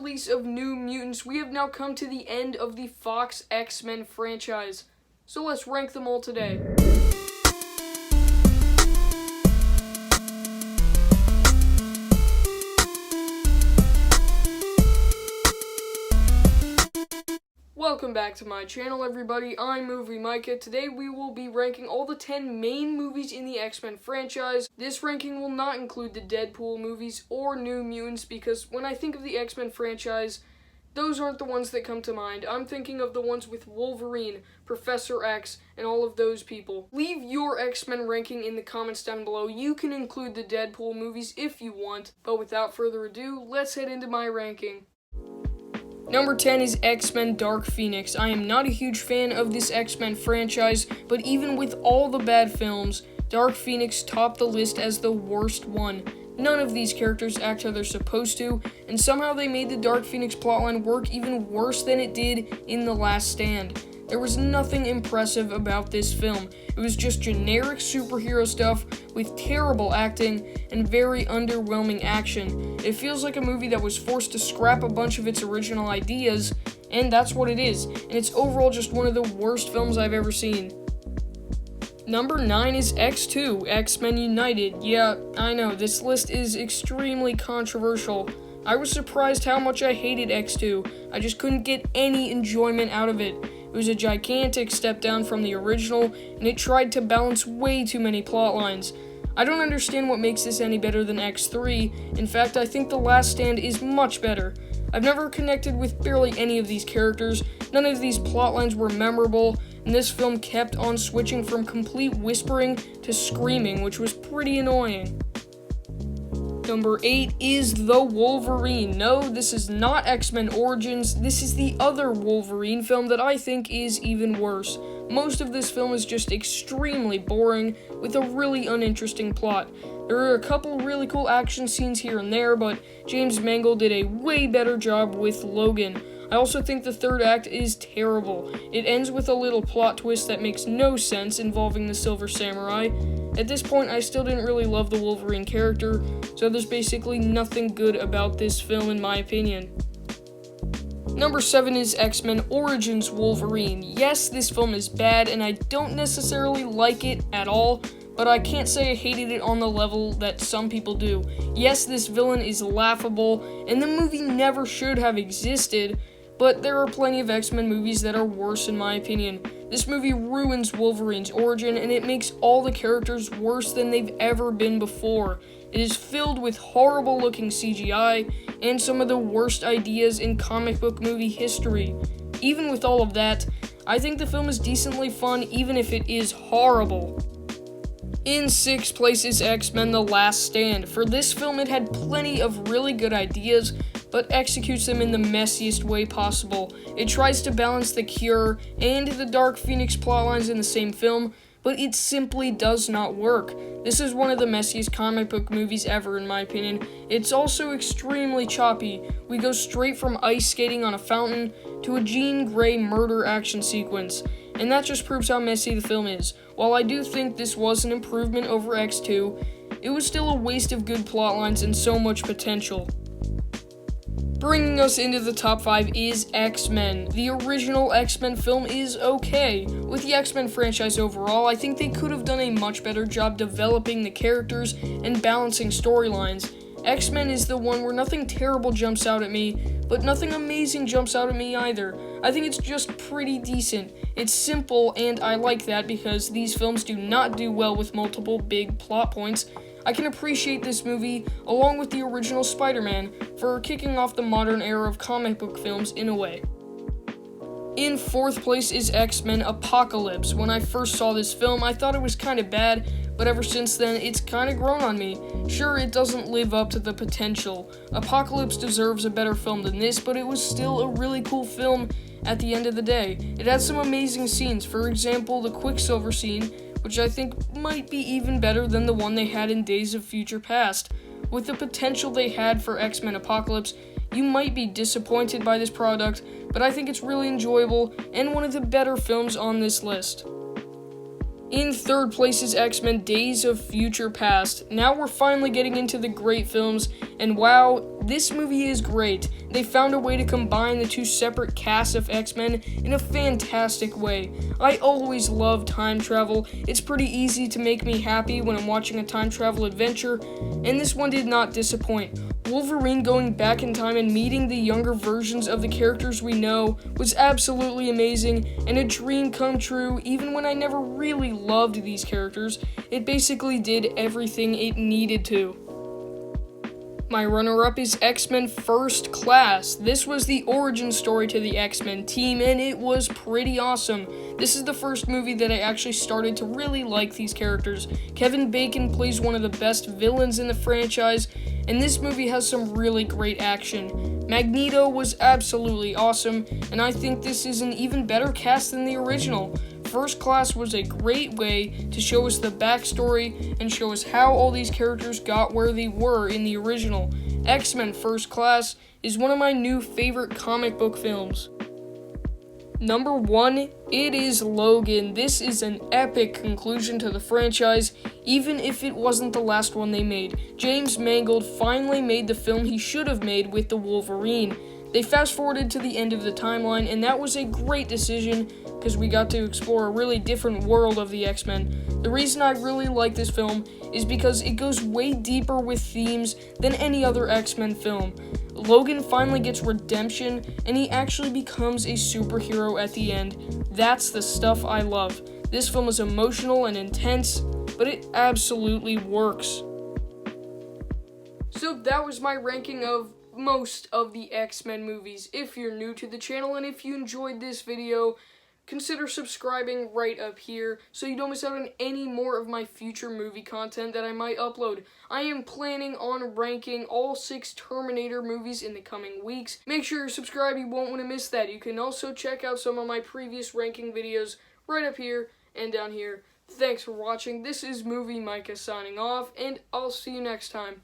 release of New Mutants, we have now come to the end of the Fox X-Men franchise. So let's rank them all today. Welcome back to my channel, everybody. I'm Movie Micah. Today we will be ranking all the 10 main movies in the X-Men franchise. This ranking will not include the Deadpool movies or New Mutants because when I think of the X-Men franchise, those aren't the ones that come to mind. I'm thinking of the ones with Wolverine, Professor X, and all of those people. Leave your X-Men ranking in the comments down below. You can include the Deadpool movies if you want, but without further ado, let's head into my ranking. Number 10 is X-Men Dark Phoenix. I am not a huge fan of this X-Men franchise, but even with all the bad films, Dark Phoenix topped the list as the worst one. None of these characters act how they're supposed to, and somehow they made the Dark Phoenix plotline work even worse than it did in The Last Stand. There was nothing impressive about this film. It was just generic superhero stuff with terrible acting and very underwhelming action. It feels like a movie that was forced to scrap a bunch of its original ideas, and that's what it is. And it's overall just one of the worst films I've ever seen. Number 9 is X2, X-Men United. Yeah, I know, this list is extremely controversial. I was surprised how much I hated X2. I just couldn't get any enjoyment out of it. It was a gigantic step down from the original, and it tried to balance way too many plot lines. I don't understand what makes this any better than X3. In fact, I think The Last Stand is much better. I've never connected with barely any of these characters, none of these plot lines were memorable, and this film kept on switching from complete whispering to screaming, which was pretty annoying. Number 8 is The Wolverine. No, this is not X-Men Origins. This is the other Wolverine film that I think is even worse. Most of this film is just extremely boring, with a really uninteresting plot. There are a couple really cool action scenes here and there, but James Mangold did a way better job with Logan. I also think the third act is terrible. It ends with a little plot twist that makes no sense involving the Silver Samurai. At this point, I still didn't really love the Wolverine character, so there's basically nothing good about this film in my opinion. Number 7 is X-Men Origins Wolverine. Yes, this film is bad, and I don't necessarily like it at all, but I can't say I hated it on the level that some people do. Yes, this villain is laughable, and the movie never should have existed, but there are plenty of X-Men movies that are worse in my opinion. This movie ruins Wolverine's origin, and it makes all the characters worse than they've ever been before. It is filled with horrible-looking CGI and some of the worst ideas in comic book movie history. Even with all of that, I think the film is decently fun even if it is horrible. In 6th place is X-Men The Last Stand. For this film, it had plenty of really good ideas, but executes them in the messiest way possible. It tries to balance the Cure and the Dark Phoenix plotlines in the same film, but it simply does not work. This is one of the messiest comic book movies ever, in my opinion. It's also extremely choppy. We go straight from ice skating on a fountain to a Jean Grey murder action sequence, and that just proves how messy the film is. While I do think this was an improvement over X2, it was still a waste of good plotlines and so much potential. Bringing us into the top 5 is X-Men. The original X-Men film is okay. With the X-Men franchise overall, I think they could have done a much better job developing the characters and balancing storylines. X-Men is the one where nothing terrible jumps out at me, but nothing amazing jumps out at me either. I think it's just pretty decent. It's simple, and I like that because these films do not do well with multiple big plot points. I can appreciate this movie, along with the original Spider-Man, for kicking off the modern era of comic book films in a way. In 4th place is X-Men Apocalypse. When I first saw this film, I thought it was kind of bad, but ever since then, it's kind of grown on me. Sure, it doesn't live up to the potential. Apocalypse deserves a better film than this, but it was still a really cool film at the end of the day. It had some amazing scenes, for example, the Quicksilver scene, which I think might be even better than the one they had in Days of Future Past. With the potential they had for X-Men Apocalypse, you might be disappointed by this product, but I think it's really enjoyable and one of the better films on this list. In 3rd place is X-Men Days of Future Past. Now we're finally getting into the great films, and wow, this movie is great. They found a way to combine the two separate casts of X-Men in a fantastic way. I always love time travel. It's pretty easy to make me happy when I'm watching a time travel adventure, and this one did not disappoint. Wolverine going back in time and meeting the younger versions of the characters we know was absolutely amazing and a dream come true. Even when I never really loved these characters, it basically did everything it needed to. My runner-up is X-Men First Class. This was the origin story to the X-Men team, and it was pretty awesome. This is the first movie that I actually started to really like these characters. Kevin Bacon plays one of the best villains in the franchise, and this movie has some really great action. Magneto was absolutely awesome, and I think this is an even better cast than the original. First Class was a great way to show us the backstory and show us how all these characters got where they were in the original. X-Men First Class is one of my new favorite comic book films. Number 1, it is Logan. This is an epic conclusion to the franchise, even if it wasn't the last one they made. James Mangold finally made the film he should have made with the Wolverine. They fast-forwarded to the end of the timeline, and that was a great decision because we got to explore a really different world of the X-Men. The reason I really like this film is because it goes way deeper with themes than any other X-Men film. Logan finally gets redemption, and he actually becomes a superhero at the end. That's the stuff I love. This film is emotional and intense, but it absolutely works. So that was my ranking of most of the X-Men movies. If you're new to the channel and if you enjoyed this video, consider subscribing right up here so you don't miss out on any more of my future movie content that I might upload. I am planning on ranking all 6 Terminator movies in the coming weeks. Make sure you're subscribed, you won't want to miss that. You can also check out some of my previous ranking videos right up here and down here. Thanks for watching. This is Movie Micah signing off, and I'll see you next time.